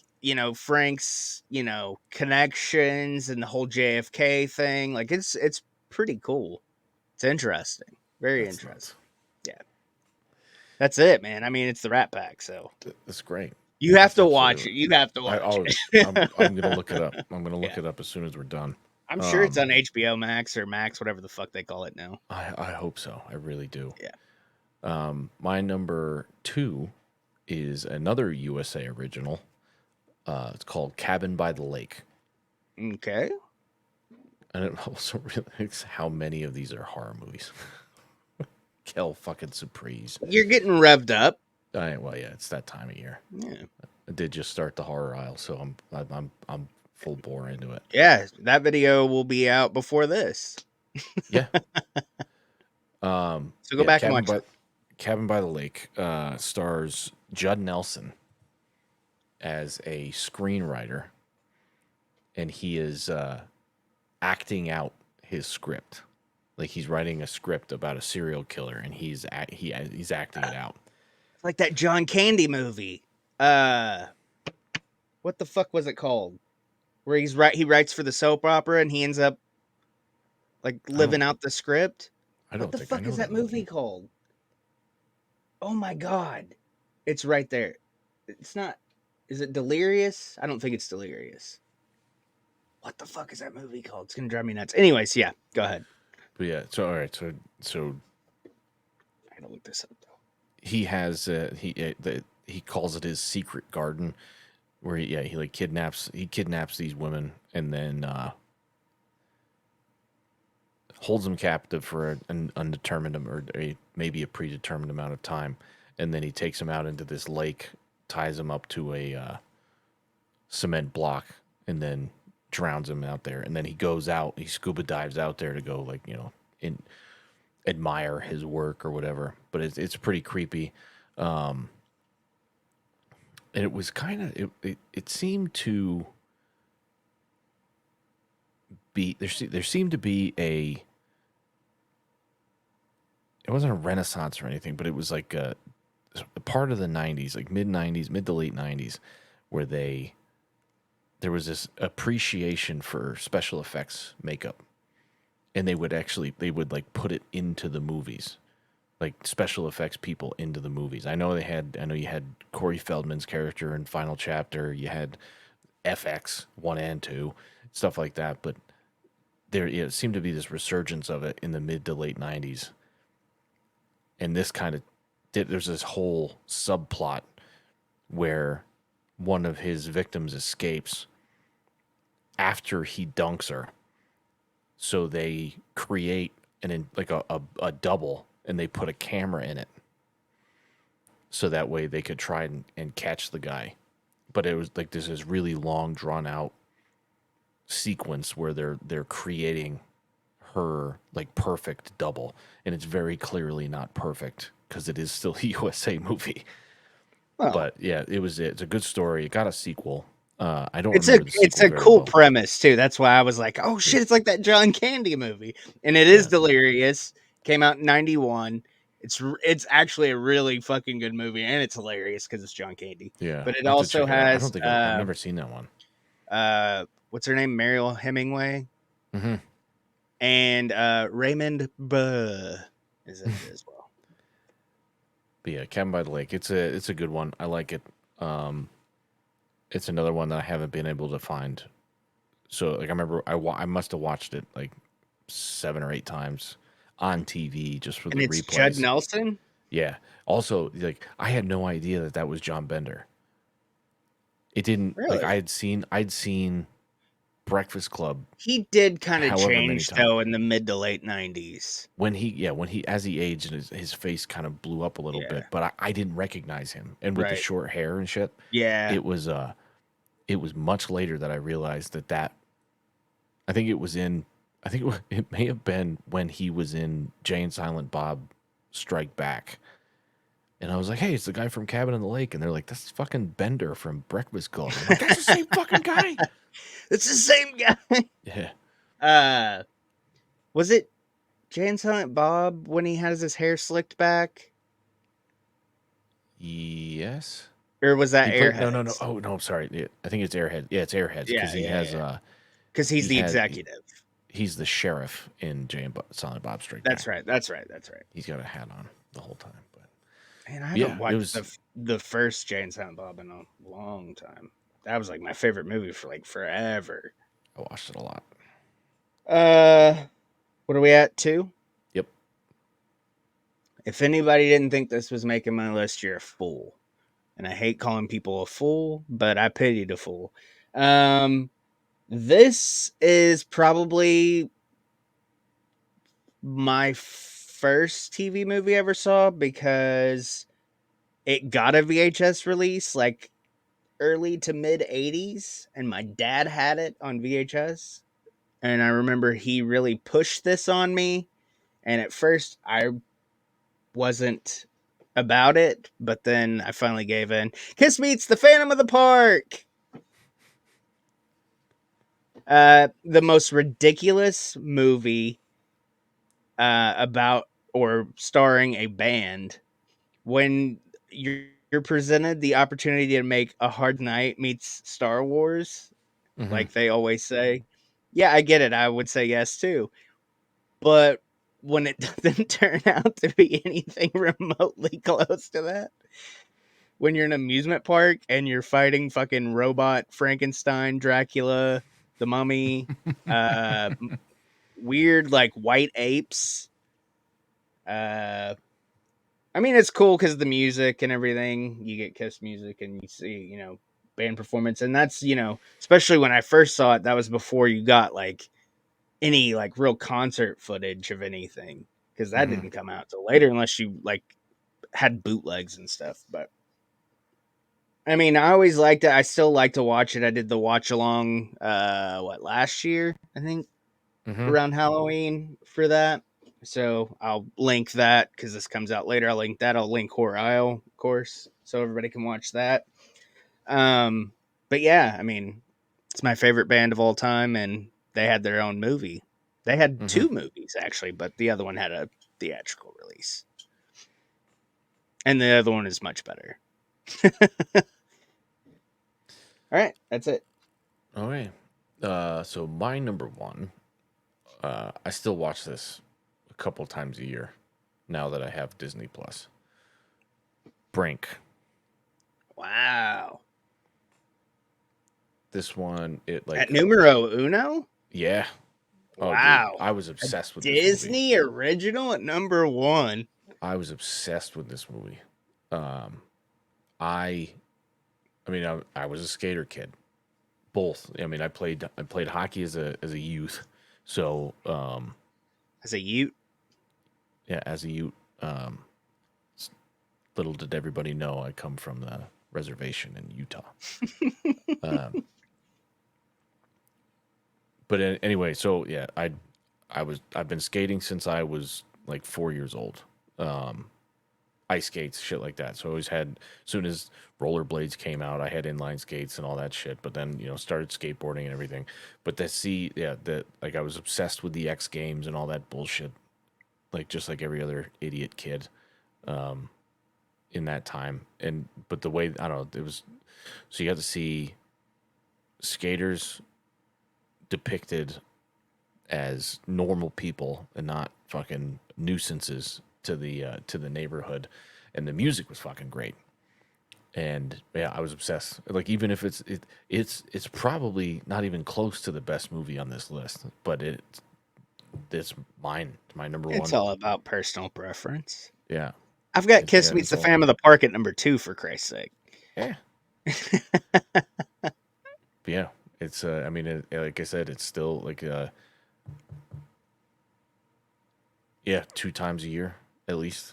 Frank's connections and the whole JFK thing. Like it's pretty cool. It's interesting. Very That's nuts. interesting. Yeah, that's it, man. I mean, it's the Rat Pack, so That's great. you have That's to watch absolutely. it. You have to I watch always. it. I'm gonna look it up. I'm gonna look Yeah. it up as soon as we're done. I'm sure it's Um, on HBO Max or Max, whatever the fuck they call it now. I hope so. I really do. Yeah. My number 2 is another USA original. It's called Cabin by the Lake. Okay. And it also realizes how many of these are horror movies. Kel fucking Surprise. You're getting revved up. Well, yeah, it's that time of year. Yeah. I did just start the horror aisle, so I'm full bore into it. Yeah, that video will be out before this. Yeah. So go Yeah, back and watch it. Cabin by the Lake stars Judd Nelson as a screenwriter, and he is acting out his script. Like he's writing a script about a serial killer, and he's acting it out. Like that John Candy movie. What the fuck was it called? Where he writes for the soap opera and he ends up like living out the script. I What don't the think I fuck know is that movie called? Oh my god. It's right there. It's not. Is it Delirious? I don't think it's Delirious. What the fuck is that movie called? It's gonna drive me nuts. Anyways, yeah, go ahead. But yeah, so all right, so I gotta look this up though. he has he calls it his secret garden, where he like kidnaps these women and then holds them captive for an undetermined or maybe a predetermined amount of time, and then he takes them out into this lake, ties them up to a cement block, and then drowns them out there. And then he goes out, he scuba dives out there to go admire his work or whatever. But it's pretty creepy. And it was kind of it seemed to be there seemed to be it wasn't a renaissance or anything, but it was like a part of the 90s, like mid to late 90s, where there was this appreciation for special effects makeup, and they would like put it into the movies, like special effects people into the movies. I know you had Corey Feldman's character in Final Chapter, you had FX 1 and 2, stuff like that, but it seemed to be this resurgence of it in the mid to late 90s. And this kind of there's this whole subplot where one of his victims escapes after he dunks her. So they create like a double, and they put a camera in it. so that way they could try and catch the guy. But it was like this is really long, drawn out sequence where they're creating her like perfect double, and it's very clearly not perfect because it is still a USA movie. Well, But yeah, it's a good story. It got a sequel. I don't it's a remember the it's sequel a very cool well. premise too. That's why I was like, "Oh Yeah, shit, it's like that John Candy movie." And it is yeah, delirious. Came out in 91. It's actually a really fucking good movie, and it's hilarious because it's John Candy. yeah. But it I have to also check it out. I don't has think I've never seen that one. what's her name? Mariel Hemingway Hmm. and Raymond Buh is in it as well. But yeah, Cabin by the Lake. It's a good one. I like it. Um, it's another one that I haven't been able to find. So like I remember I must have watched it like 7 or 8 times on TV just for And the it's Judd replays. Nelson. Yeah. Also, like I had no idea that that was John Bender. It didn't like Really? I'd seen Breakfast Club He did kind of however many change times. though in the mid to late 90s. When he as he aged and his face kind of blew up a little Yeah. bit, but I didn't recognize him. And with the Right. short hair and shit, Yeah. it was it was much later that I realized that I think it was in I think it may have been when he was in Jay and Silent Bob Strike Back. And I was like, "Hey, it's the guy from Cabin in the Lake." And they're like, "That's fucking Bender from Breakfast Club." I'm like, "That's the same fucking guy." It's the same guy. Yeah. Uh was it Jay and Silent Bob when he has his hair slicked back? Yes. Or was that He played no. Airheads? Oh no, I'm sorry. Yeah, I think it's Airhead. Yeah, it's Airheads because Yeah, he yeah, has yeah. Because he's he the had executive. he's the sheriff in Jay and Silent Bob Strike That's Back. right. That's right. That's right. He's got a hat on the whole time. But Man, I haven't yeah, it watched was. the first Jay and Silent Bob in a long time. That was like my favorite movie for like forever. I watched it a lot. Uh, what are we at? Two? Yep. If anybody didn't think this was making my list, you're a fool. And I hate calling people a fool, but I pity the fool. Um, this is probably my first TV movie I ever saw because it got a VHS release like early to mid 80s, and my dad had it on VHS. And I remember he really pushed this on me. And at first, I wasn't about it, but then I finally gave in. Kiss Meets the Phantom of the Park. The most ridiculous movie about or starring a band when you're presented the opportunity to make A Hard Night meets Star Wars, Mm-hmm. like they always say. Yeah, I get it. I would say yes too. But when it doesn't turn out to be anything remotely close to that, when you're in an amusement park and you're fighting fucking robot Frankenstein, Dracula, the Mummy, uh, weird like white apes. Uh, I mean, it's cool because the music and everything. You get Kiss music and you see, band performance, and that's especially when I first saw it. That was before you got like any like real concert footage of anything because that Mm-hmm. didn't come out till later unless you like had bootlegs and stuff. But I mean, I always liked it. I still like to watch it. I did the watch along, last year, I think, Mm-hmm. around Halloween for that. So I'll link that because this comes out later. I'll link that. I'll link Horror Isle, of course, so everybody can watch that. Um, but yeah, I mean, it's my favorite band of all time, and they had their own movie. They had Mm-hmm. two movies actually, but the other one had a theatrical release, and the other one is much better. All right, that's it. Okay. So my number one, I still watch this a couple times a year now that I have Disney Plus. Brink. Wow. This one, it At like, numero uno? yeah. Oh, dude, Wow. I was A obsessed with this movie. Disney original at number one. I was obsessed with this movie. Um, I, I mean, I was a skater kid. Both. I mean, I played hockey as a youth. So, As a Ute. yeah, as a youth, little did everybody know I come from the reservation in Utah. Um, but anyway, so yeah, I've been skating since I was like 4 years old. Um, Ice skates, shit like that. So I always had. As soon as rollerblades came out, I had inline skates and all that shit. But then started skateboarding and everything. But like I was obsessed with the X Games and all that bullshit. Like just like every other idiot kid in that time. And but the way I don't know, it was so you got to see skaters depicted as normal people and not fucking nuisances to the neighborhood, and the music was fucking great. And yeah, I was obsessed. Like even if it's probably not even close to the best movie on this list, but it's mine, my number It's one. all about personal preference. Yeah, I've got Kiss Meets it's the all Phantom of the Park at number 2 for Christ's sake. yeah. But yeah, it's I mean, like I said, it's still like yeah, 2 times a year at least.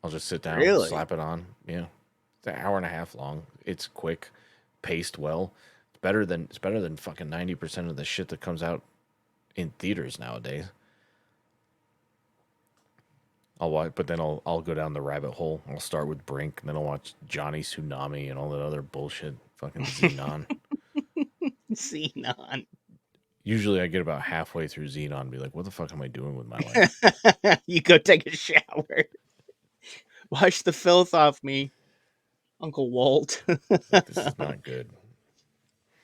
I'll just sit down, Really? slap it on. Yeah, it's an hour and a half long. It's quick, paced well. It's better than fucking 90% of the shit that comes out in theaters nowadays. I'll watch, but then I'll go down the rabbit hole. I'll start with Brink, and then I'll watch Johnny Tsunami and all that other bullshit. Fucking Xenon. Xenon. Usually, I get about halfway through Xenon and be like, "What the fuck am I doing with my life?" You go take a shower. Wash the filth off me, Uncle Walt. It's like this is not good.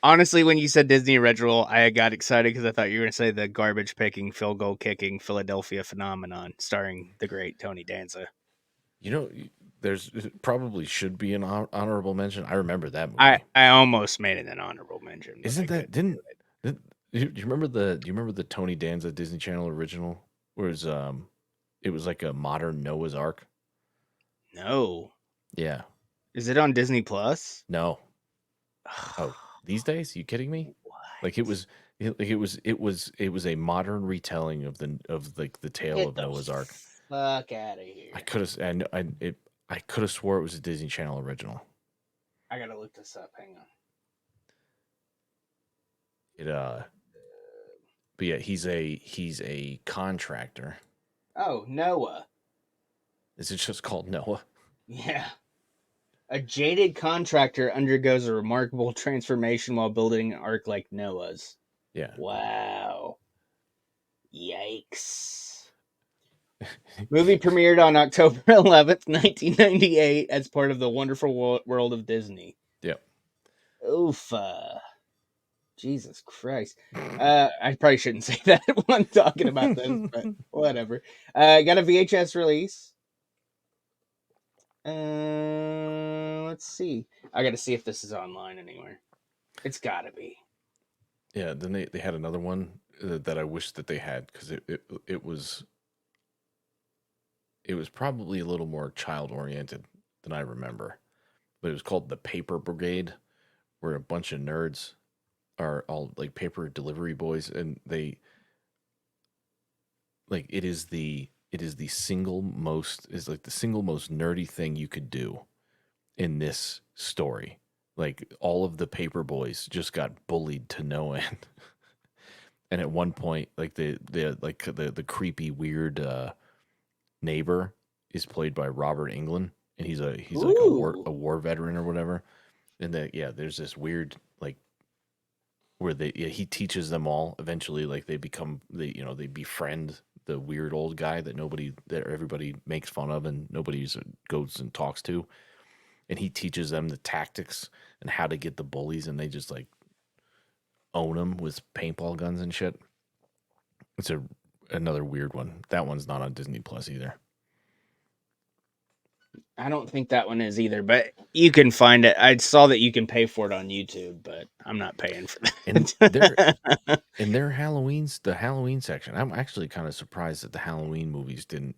Honestly, when you said Disney original, I got excited because I thought you were going to say the garbage picking, field goal kicking Philadelphia phenomenon starring the great Tony Danza. You know, there's probably should be an honorable mention. I remember that I, movie. I almost made it an honorable mention, but I Isn't that couldn't didn't? do it. Do you remember the Tony Danza Disney Channel original? Where it was like a modern Noah's Ark. No. Yeah. Is it on Disney Plus? No. Oh, these days? You kidding me? Like it What? was, it was a modern retelling of like the tale Get of the Noah's Ark. fuck out of I here. could have, and I could have swore it was a Disney Channel original. I gotta look this up. Hang on. It but yeah, he's a contractor. Oh, Noah. Is it just called Noah? Yeah. A jaded contractor undergoes a remarkable transformation while building an ark like Noah's. Yeah. Wow. Yikes. Movie premiered on October 11th, 1998, as part of the Wonderful World of Disney. Yeah. Oof. Jesus Christ. I probably shouldn't say that when I'm talking about this, but whatever. Got a VHS release. Let's see. I got to see if this is online anywhere. It's got to be. Yeah. Then they had another one that I wish that they had because it was probably a little more child oriented than I remember. But it was called the Paper Brigade, where a bunch of nerds are all like paper delivery boys, and they like it is the single most is like the single most nerdy thing you could do in this story. Like all of the paper boys just got bullied to no end. And at one point, like the creepy weird neighbor is played by Robert England, and he's like Ooh. a war veteran or whatever. And that yeah, there's this weird like where he teaches them all eventually like they befriend the weird old guy that everybody makes fun of and nobody goes and talks to, and he teaches them the tactics and how to get the bullies, and they just like own them with paintball guns and shit. It's another weird one. That one's not on Disney Plus either. I don't think that one is either, but you can find it. I saw that you can pay for it on YouTube, but I'm not paying for And they're that. in their the Halloween section. I'm actually kind of surprised that the Halloween movies didn't,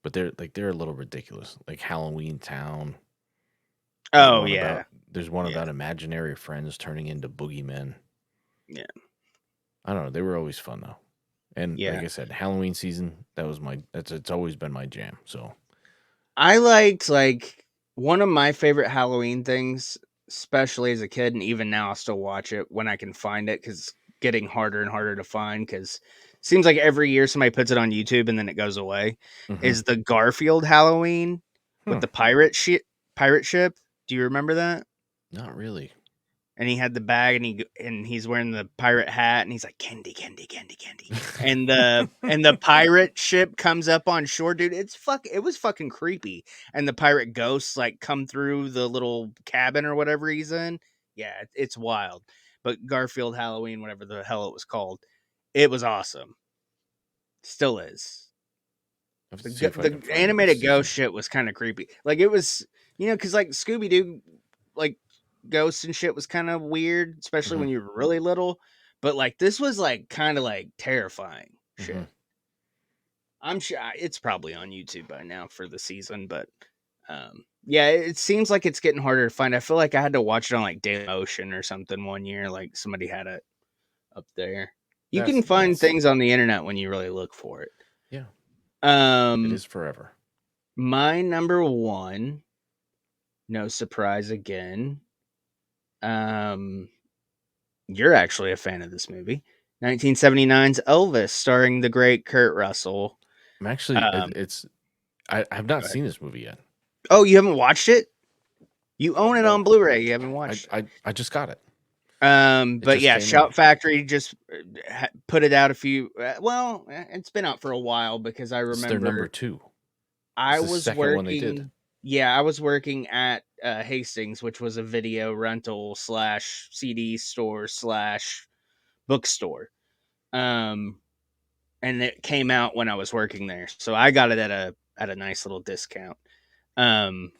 but they're a little ridiculous. Like Halloween Town. There's Oh one yeah, about there's one yeah, about imaginary friends turning into boogeymen. yeah, I don't know. They were always fun though. And like yeah. I said, Halloween season, it's always been my jam. So I liked like One of my favorite Halloween things, especially as a kid, and even now I still watch it when I can find it because it's getting harder and harder to find because seems like every year somebody puts it on YouTube and then it goes away. Mm-hmm. Is the Garfield Halloween with Hmm. the pirate ship? Do you remember that? Not really. And he had the bag and he's wearing the pirate hat and he's like candy, candy, candy, candy. And the pirate ship comes up on shore, dude. It was fucking creepy. And the pirate ghosts like come through the little cabin or whatever he's in. Yeah, it's wild. But Garfield Halloween, whatever the hell it was called, it was awesome. Still is. I have to see if I can The find which animated ghost season. shit was kind of creepy. Like it was, because like Scooby Doo, like ghosts and shit was kind of weird, especially Mm-hmm. when you were really little. But like this was like kind of like terrifying Mm-hmm. shit. I'm sure it's probably on YouTube by now for the season, but yeah, it seems like it's getting harder to find. I feel like I had to watch it on like Dailymotion or something one year. Like somebody had it up there. You can find That's things on the internet when you really look for it. yeah. It Um, is forever. my number one, no surprise again. Um, you're actually a fan of this movie. 1979's Elvis, starring the great Kurt Russell. I'm actually. Um, I have not Go ahead. seen this movie yet. Oh, you haven't watched it? You own it on No. Blu-ray. You haven't watched it. I just got it. It But just yeah, came in. Shout Factory just put it out a few. It's been out for a while because I It's their number remember two. I It's the was second one they did. working. Yeah, I was working at Hastings, which was a video rental slash CD store slash bookstore. Um, and it came out when I was working there, so I got it at a nice little discount. Um,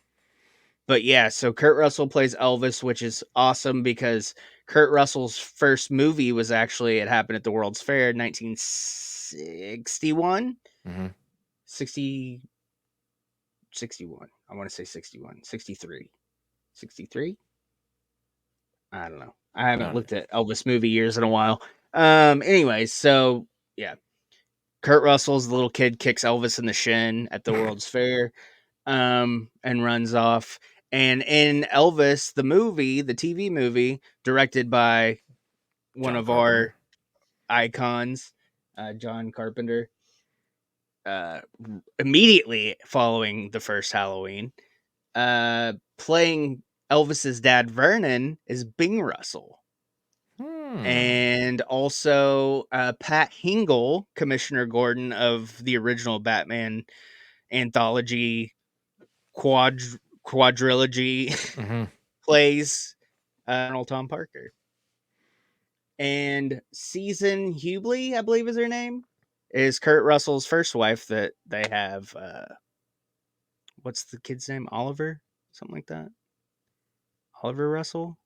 but yeah, so Kurt Russell plays Elvis, which is awesome because Kurt Russell's first movie was actually it happened at the World's Fair in 1961, Mm-hmm. 60, 61. I want to say 61, 63, 63. I don't know. I haven't No. looked at Elvis movie years in a while. Anyways, so yeah, Kurt Russell's the little kid kicks Elvis in the shin at the World's Fair, and runs off. And in Elvis, the movie, the TV movie, directed by one John of Carpenter. our icons, John Carpenter, uh, immediately following the first Halloween, playing Elvis's dad, Vernon, is Bing Russell. Hmm. And also Pat Hingle, Commissioner Gordon of the original Batman anthology quad quadrilogy, Mm-hmm. plays Colonel Tom Parker. And Susan Hubley, I believe is her name, is Kurt Russell's first wife that they have. What's the kid's name? Oliver? Something like that? Oliver Russell?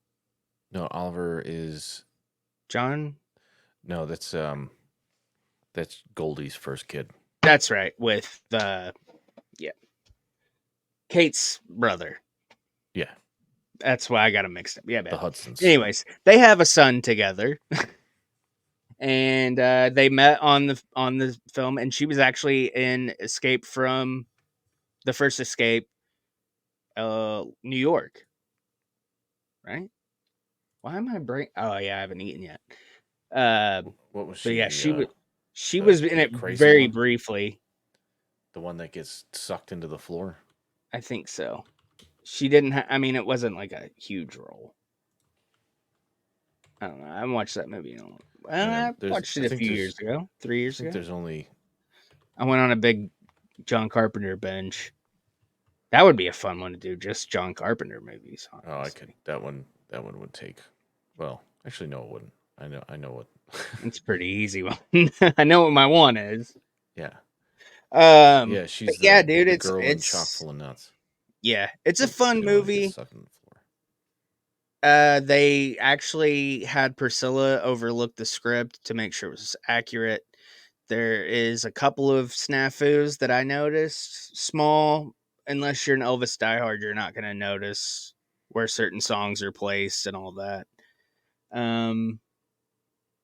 No, Oliver is John? no. That's Goldie's first kid. That's right, with yeah, Kate's brother. Yeah, That's why I got him mixed up. Yeah, the bad. Hudsons. Anyways, they have a son together. And they met on the film, and she was actually in Escape from the first Escape, New York, right? Why am I brain? Oh yeah, I haven't eaten yet. Uh, What was but she? yeah, The she was in the it crazy very one, briefly. the one that gets sucked into the floor. I think so. She didn't. I mean, it wasn't like a huge role. I don't know. I haven't watched that movie in a long. Well, And I watched it I a think few years ago, 3 years ago. there's only I went on a big John Carpenter binge. That would be a fun one to do. Just John Carpenter movies, oh I could honestly. that one would take well actually no it wouldn't. I know what It's a pretty easy one. I know what my one is. yeah yeah But she's yeah, dude, the it's girl in Chock it's full of nuts. yeah, it's a fun The one that gets movie. sucked in the floor. They actually had Priscilla overlook the script to make sure it was accurate. There is a couple of snafus that I noticed. Small, unless you're an Elvis diehard, you're not going to notice where certain songs are placed and all that. Um,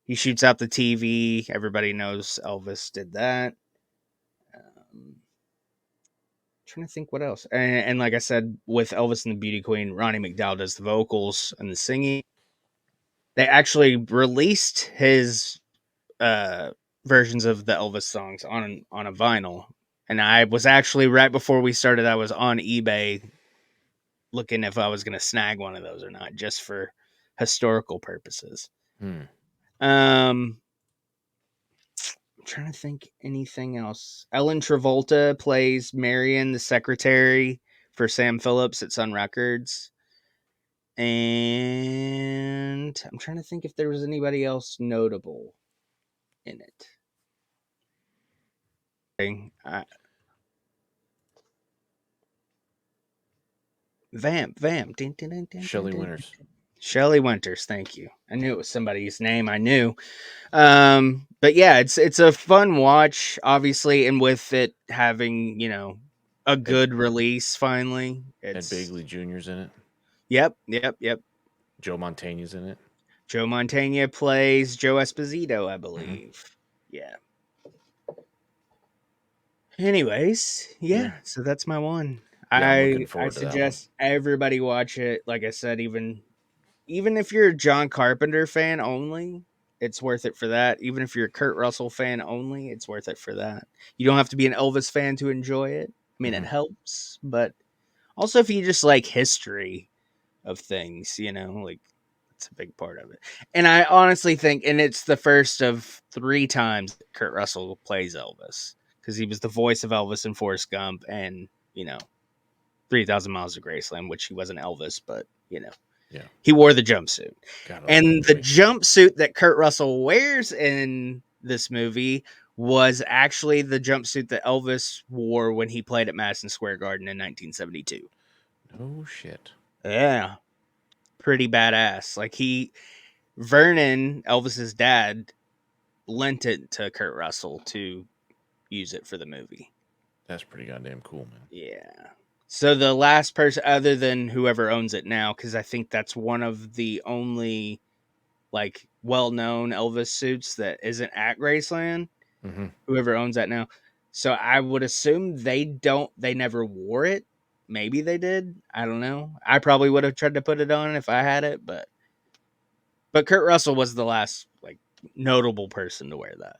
he shoots out the TV. Everybody knows Elvis did that. Um, trying to think what else. And like I said, with Elvis and the Beauty Queen, Ronnie McDowell does the vocals and the singing. They actually released his versions of the Elvis songs on a vinyl. And I was actually right before we started, I was on eBay looking if I was going to snag one of those or not, just for historical purposes. Hmm. I'm trying to think anything else. Ellen Travolta plays Marion, the secretary for Sam Phillips at Sun Records. And I'm trying to think if there was anybody else notable in it. Vamp. Shelley Winters. Shelley Winters, thank you. I knew it was somebody's name I knew. But yeah, it's a fun watch, obviously, and with it having, a good release finally. Ed It's Begley Jr.'s in it. Yep. Joe Mantegna's in it. Joe Mantegna plays Joe Esposito, I believe. Yeah. Anyways, Yeah. so that's my one. Yeah, I'm looking I forward to that one. suggest everybody watch it. Like I said, even if you're a John Carpenter fan only, it's worth it for that. Even if you're a Kurt Russell fan only, it's worth it for that. You don't have to be an Elvis fan to enjoy it. I mean, it helps, but also if you just like history of things, like it's a big part of it. And I honestly think, and it's the first of 3 times that Kurt Russell plays Elvis, because he was the voice of Elvis in Forrest Gump and 3,000 Miles of Graceland, which he wasn't Elvis, but Yeah. he wore the jumpsuit. God, And the jumpsuit that Kurt Russell wears in this movie was actually the jumpsuit that Elvis wore when he played at Madison Square Garden in 1972. No shit. Yeah. Pretty badass. Like Vernon, Elvis's dad, lent it to Kurt Russell to use it for the movie. That's pretty goddamn cool, man. Yeah. So the last person, other than whoever owns it now, because I think that's one of the only like well-known Elvis suits that isn't at Graceland. Mm-hmm. Whoever owns that now. So I would assume they never wore it. Maybe they did. I don't know. I probably would have tried to put it on if I had it, but Kurt Russell was the last like notable person to wear that.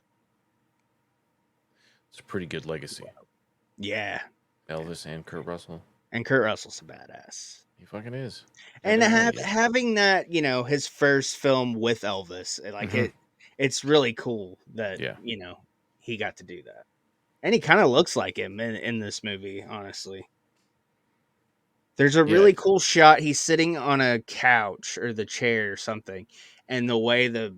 It's a pretty good legacy. Yeah. Elvis and Kurt Russell. And Kurt Russell's a badass. He fucking is. And having that, his first film with Elvis, like it's really cool that he got to do that. And he kind of looks like him in this movie, honestly. There's a really cool shot. He's sitting on a couch or the chair or something, and the way the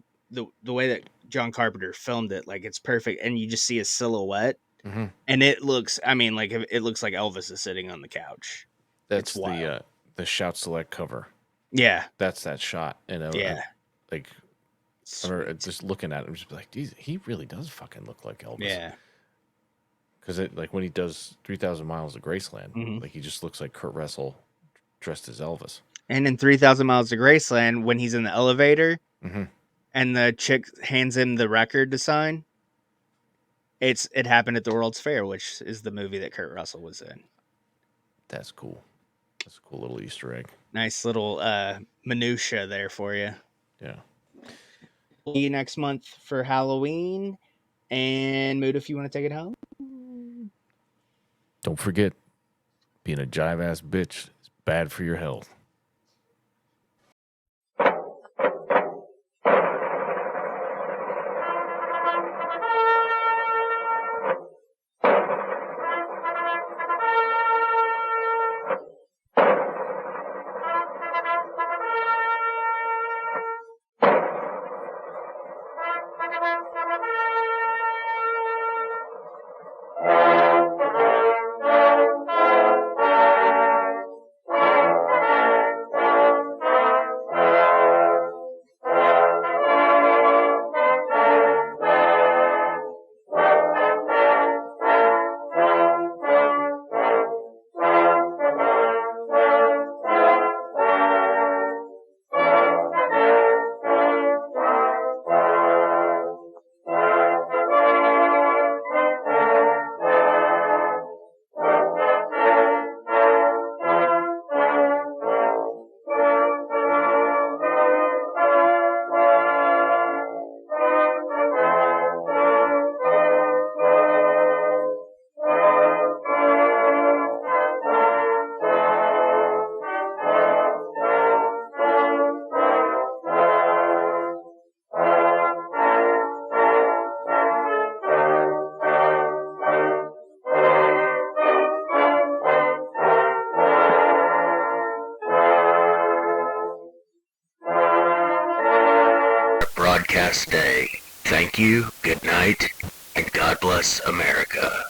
way that John Carpenter filmed it, like it's perfect, and you just see a silhouette, and it looks. I mean, like it looks like Elvis is sitting on the couch. That's the Shout Select cover. Yeah, that's that shot. And like, or just looking at him, just be like, geez, he really does fucking look like Elvis. Yeah. Because like when he does 3,000 Miles of Graceland, like he just looks like Kurt Russell dressed as Elvis. And in 3,000 Miles of Graceland, when he's in the elevator and the chick hands him the record to sign, it happened at the World's Fair, which is the movie that Kurt Russell was in. That's cool. That's a cool little Easter egg. Nice little minutia there for you. Yeah. See you next month for Halloween. And Mood, if you want to take it home. Don't forget, being a jive ass bitch is bad for your health. broadcast day. Thank you, good night, and God bless America.